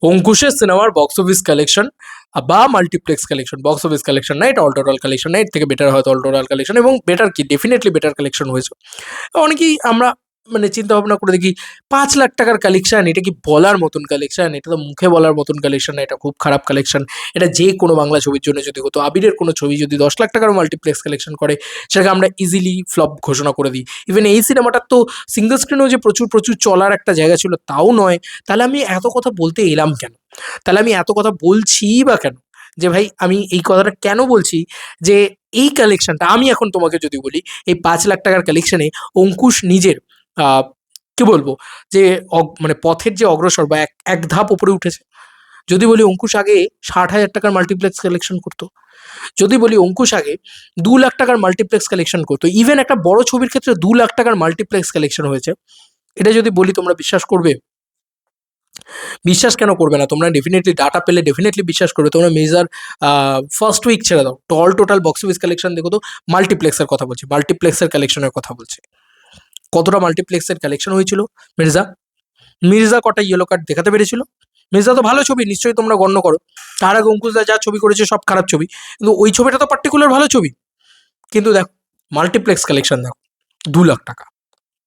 অঙ্কুশের সিনেমার box office collection বা multiplex collection, box office collection না, এটা অল টোটাল কালেকশন না, এর থেকে বেটার হয়তো অল টোটাল কালেকশন, এবং বেটার কি ডেফিনেটলি বেটার কালেকশন হয়েছে। অনেকেই আমরা মানে চিন্তা ভাবনা করে দেখি 5 লাখ টাকার কালেকশন, এটা কি বলার মতন কালেকশন? এটা তো মুখে বলার মতন কালেকশন না, এটা খুব খারাপ কালেকশন। এটা যে কোনো বাংলা ছবির জন্য যদি হতো, আবিরের কোনো ছবি যদি 10 লাখ টাকার মাল্টিপ্লেক্স কালেকশন করে, সেটাকে আমরা ইজিলি ফ্লপ ঘোষণা করে দিই। ইভেন এই সিনেমাটার তো সিঙ্গল স্ক্রিনেও যে প্রচুর প্রচুর চলার একটা জায়গা ছিল তাও নয়। তাহলে আমি এত কথা বলতে এলাম কেন? তাহলে আমি এত কথা বলছি বা কেন? যে ভাই আমি এই কথাটা কেন বলছি, যে এই কালেকশনটা আমি এখন তোমাকে যদি বলি, এই 5 লাখ টাকার কালেকশনে অঙ্কুশ নিজের আহ, কি বলবো, যে মানে পথের যে অগ্রসর বা এক এক ধাপ উপরে উঠেছে। যদি বলি অঙ্কুশ আগে 60,000 টাকার মাল্টিপ্লেক্স কালেকশন করতো, যদি বলি অঙ্কুশ আগে 2 লাখ টাকার মাল্টিপ্লেক্স কালেকশন করতো, ইভেন একটা বড় ছবির ক্ষেত্রে 2 লাখ টাকার মাল্টিপ্লেক্স কালেকশন হয়েছে, এটা যদি বলি তোমরা বিশ্বাস করবে? বিশ্বাস কেন করবে না? তোমরা ডেফিনেটলি ডাটা পেলে ডেফিনেটলি বিশ্বাস করবে। তোমরা মেজার ফার্স্ট উইক ছেড়ে দাও, টোটাল বক্স অফিস কালেকশন দেখো তো। মাল্টিপ্লেক্সের কথা বলছি, মাল্টিপ্লেক্সের কালেকশনের কথা বলছি। কতটা মাল্টিপ্লেক্সের কালেকশন হয়েছিল মির্জা? মির্জা কটা ইয়েলো কার্ড দেখাতে পেরেছিল? মির্জা তো ভালো ছবি, নিশ্চয়ই তোমরা গণ্য করো। তার আগে অঙ্কুশদা যা ছবি করেছে সব খারাপ ছবি, কিন্তু ওই ছবিটা তো পার্টিকুলার ভালো ছবি। কিন্তু দেখো মাল্টিপ্লেক্স কালেকশন দেখো, 2 লাখ টাকা।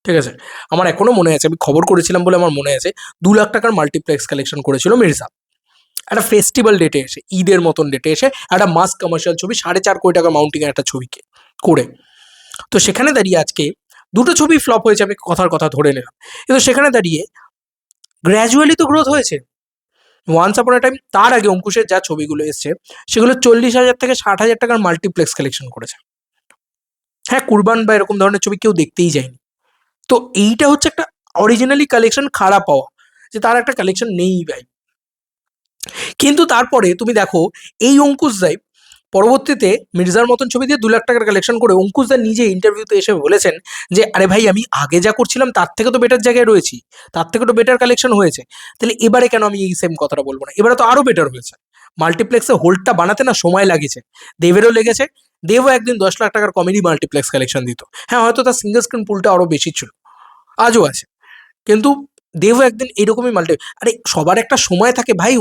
ঠিক আছে, আমার এখনো মনে আছে, আমি খবর করেছিলাম বলে আমার মনে আছে, 2 লাখ টাকার মাল্টিপ্লেক্স কালেকশন করেছিল মির্জা। একটা ফেস্টিভ্যাল ডেটে এসে, ঈদের মতন ডেটে এসে একটা মাস কমার্শিয়াল ছবি, 4.5 কোটি টাকা মাউন্টিং এর একটা ছবিকে করে। তো সেখানে দাঁড়িয়ে আজকে দুটো ছবি ফ্লপ হয়েছে, আমি কথার কথা ধরে নিলাম, কিন্তু সেখানে দাঁড়িয়ে গ্র্যাজুয়ালি তো গ্রোথ হয়েছে। ওয়ান্স আপন এ টাইম, তার আগে অঙ্কুশের যা ছবিগুলো এসছে সেগুলো 40,000 থেকে 60,000 টাকার মাল্টিপ্লেক্স কালেকশন করেছে। হ্যাঁ, কুরবান বা এরকম ধরনের ছবি কেউ দেখতেই যায়নি। তো এইটা হচ্ছে একটা অরিজিনালি কালেকশন খারাপ হওয়া, যে তার একটা কালেকশন নেই ভাই। কিন্তু তারপরে তুমি দেখো, এই অঙ্কুশ দাই পরবর্তীতে মির্জার মতন ছবি দিয়ে 2 লাখ টাকার কালেকশন করে অঙ্কুশ দা নিজে ইন্টারভিউতে এসে বলেছেন যে আরে ভাই আমি আগে যা করছিলাম তার থেকে তো বেটার জায়গায় রয়েছি, তার থেকে তো বেটার কালেকশন হয়েছে, তাহলে এবারে কেন আমি এই সেম কথাটা বলবো না? এবারে তো আরো বেটার হয়েছে। মাল্টিপ্লেক্সে হোল্ডটা বানাতে না সময় লাগিয়েছে, দেবেরও লেগেছে। দেবও একদিন 10 লাখ টাকার কমেডি মাল্টিপ্লেক্স কালেকশন দিত। হ্যাঁ, হয়তো তার সিঙ্গল স্ক্রিন পুলটা আরো বেশি ছিল, আজও আছে, কিন্তু দেবও একদিন এরকমই মাল্টি, আরে সবার একটা সময় থাকে ভাই।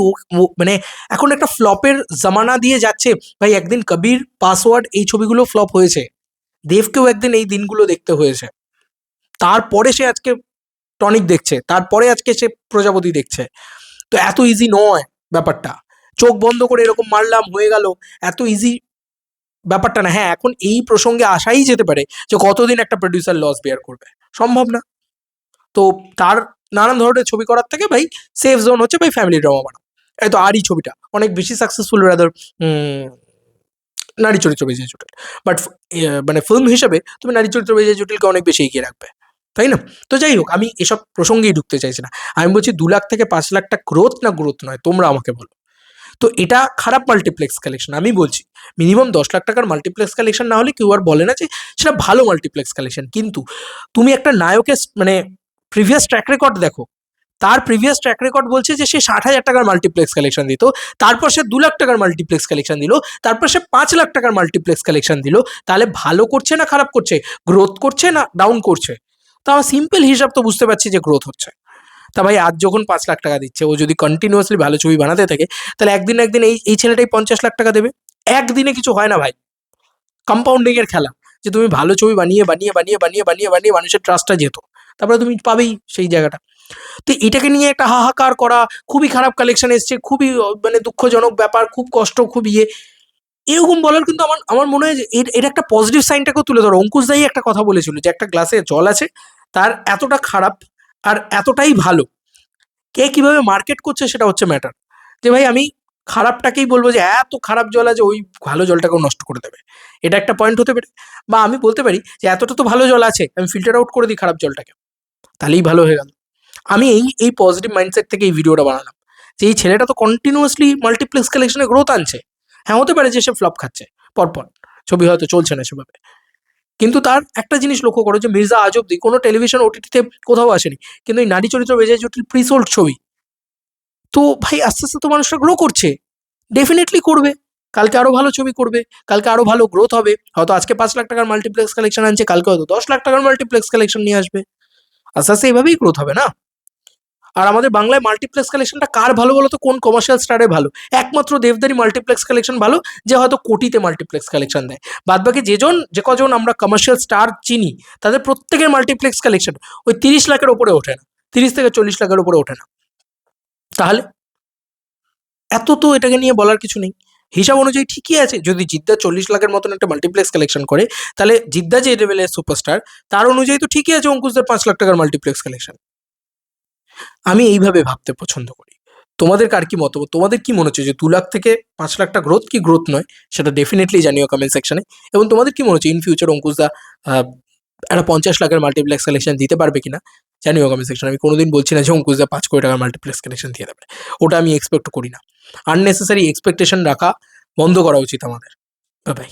মানে এখন একটা ফ্লপের জামানা দিয়ে যাচ্ছে ভাই। একদিন কবির, পাসওয়ার্ড এই ছবিগুলো ফ্লপ হয়েছে, দেবকেও একদিন এই দিনগুলো দেখতে হয়েছে। তারপরে সে আজকে টনিক দেখছে, তারপরে আজকে সে প্রজাপতি দেখছে। তো এত ইজি নয় ব্যাপারটা, চোখ বন্ধ করে এরকম মারলাম হয়ে গেল, এত ইজি ব্যাপারটা না। হ্যাঁ, এখন এই প্রসঙ্গে আসাই যেতে পারে যে কতদিন একটা প্রডিউসার লস বেয়ার করবে, সম্ভব না। তো তার নানান ধরনের ছবি করার থেকে ভাই সেফ জোন হচ্ছে ভাই ফ্যামিলি ড্রামা বানাও। এই তো আরই ছবিটা অনেক বেশি সাকসেসফুল রাদার নারী চরিত্র বিজয় জটিল, বাট মানে ফিল্ম হিসেবে তুমি নারী চরিত্র বিজয় জটিলকে অনেক বেশি এগিয়ে রাখবে, তাই না? তো যাই হোক, আমি এসব প্রসঙ্গেই ঢুকতে চাইছি না। আমি বলছি 2 লাখ থেকে 5 লাখটা গ্রোথ না গ্রোথ নয়, তোমরা আমাকে বলো। তো এটা খারাপ মাল্টিপ্লেক্স কালেকশন আমি বলছি। মিনিমাম 10 লাখ টাকার মাল্টিপ্লেক্স কালেকশন না হলে কেউ আর বলে না যে সেটা ভালো মাল্টিপ্লেক্স কালেকশন। কিন্তু তুমি একটা নায়কের মানে প্রিভিয়াস ট্র্যাক রেকর্ড দেখো, তার প্রিভিয়াস ট্র্যাক রেকর্ড বলছে যে সে 60,000 টাকার মাল্টিপ্লেক্স কালেকশন দিত, তারপর সে 2 লাখ টাকার মাল্টিপ্লেক্স কালেকশন দিল, তারপর সে 5 লাখ টাকার মাল্টিপ্লেক্স কালেকশন দিল। তাহলে ভালো করছে না খারাপ করছে, গ্রোথ করছে না ডাউন করছে? তা আমার সিম্পল হিসাব তো বুঝতে পারছি যে গ্রোথ হচ্ছে। তা ভাই আজ যখন 5 লাখ টাকা দিচ্ছে, ও যদি কন্টিনিউয়াসলি ভালো ছবি বানাতে থাকে, তাহলে একদিন না একদিন এই এই ছেলেটাই 50 লাখ টাকা দেবে। একদিনে কিছু হয় না ভাই, কম্পাউন্ডিং এর খেলা। যে তুমি ভালো ছবি বানিয়ে বানিয়ে বানিয়ে বানিয়ে বানিয়ে বানিয়ে মানুষের ট্রাস্টটা যেত, তারপরে তুমি পাবেই সেই জায়গাটা। তো এটাকে নিয়ে একটা হাহাকার করা, খুবই খারাপ কালেকশন এসছে, খুবই মানে দুঃখজনক ব্যাপার, খুব কষ্ট, খুব ইয়ে, এরকম বলার কিন্তু আমার আমার মনে হয় যে এর একটা পজিটিভ সাইনটাকেও তুলে ধরো। অঙ্কুশ দাই একটা কথা বলেছিল যে একটা গ্লাসে জল আছে, তার এতটা খারাপ আর এতটাই ভালো, কে কিভাবে মার্কেট করছে সেটা হচ্ছে ম্যাটার। যে ভাই আমি খারাপটাকেই বলবো যে এত খারাপ জল আছে, ওই ভালো জলটাকেও নষ্ট করে দেবে, এটা একটা পয়েন্ট হতে পারে। বা আমি বলতে পারি যে এতটা তো ভালো জল আছে, আমি ফিল্টার আউট করে দিই খারাপ জলটাকে, তাহলেই ভালো হয়ে গেল। আমি এই এই পজিটিভ মাইন্ডসেট থেকে এই ভিডিওটা বানালাম, যে এই ছেলেটা তো কন্টিনিউয়াসলি মাল্টিপ্লেক্স কালেকশনে গ্রোথ আনছে। হ্যাঁ, হতে পারে যে সে ফ্লপ খাচ্ছে পরপর, ছবি হয়তো চলছে না সেভাবে, কিন্তু তার একটা জিনিস লক্ষ্য করো যে মির্জা আজ অব্দি কোনো টেলিভিশন ওটিটিতে কোথাও আসেনি, কিন্তু এই নারী চরিত্র বেজায় জটিল প্রিসোল্ড ছবি। তো ভাই আস্তে আস্তে তো মানুষরা গ্রো করছে, ডেফিনেটলি করবে, কালকে আরো ভালো ছবি করবে, কালকে আরো ভালো গ্রোথ হবে। হয়তো আজকে 5 লাখ টাকার মাল্টিপ্লেক্স কালেকশন আনছে, কালকে হয়তো 10 লাখ টাকার মাল্টিপ্লেক্স কালেকশন নিয়ে আসবে। আস্তে আস্তে এইভাবেই গ্রোথ হবে না? আর আমাদের বাংলায় মাল্টিপ্লেক্স কালেকশনটা কার ভালো বলো তো? কোন কমার্শিয়াল স্টারে ভালো? একমাত্র দেবদারি মাল্টিপ্লেক্স কালেকশন ভালো, যে হয়তো কোটিতে মাল্টিপ্লেক্স কালেকশন দেয়। বাদবাকি যে কজন আমরা কমার্শিয়াল স্টার চিনি, তাদের প্রত্যেকের মাল্টিপ্লেক্স কালেকশন ওই 30 লাখের ওপরে ওঠে না, 30 থেকে 40 লাখের উপরে ওঠে না। তাহলে এত তো এটাকে নিয়ে বলার কিছু নেই। হিসাব অনুযায়ী ঠিকই আছে। যদি জিদ্দা 40 লাখের মতন একটা মাল্টিপ্লেক্স কালেকশন করে, তাহলে জিদ্দা যে লেভেলের সুপারস্টার, তার অনুযায়ী তো ঠিকই আছে অঙ্কুশদের 5 লাখ টাকার মাল্টিপ্লেক্স কালেকশন। আমি এইভাবে ভাবতে পছন্দ করি। তোমাদের কার কি মতামত? তোমাদের কি মনে হচ্ছে যে 2 লাখ থেকে 5 লাখ টা গ্রোথ কি গ্রোথ নয়? সেটা ডেফিনিটলি জানিও কমেন্ট সেকশনে। এবং তোমাদের কি মনে হচ্ছে ইন ফিউচার অঙ্কুশদা একটা 50 লাখের মাল্টিপ্লেক্স কালেকশন দিতে পারবে কিনা? জানিও কমেন্ট সেকশনে। আমি কোনোদিন বলছি না যে অঙ্কুশদা 5 কোটি টাকার মাল্টিপ্লেক্স কালেকশন দিয়ে দেবে। ওটা আমি এক্সপেক্ট করি না। আননেসেসারি এক্সপেকটেশন রাখা বন্ধ করা উচিত আমাদের। Bye bye.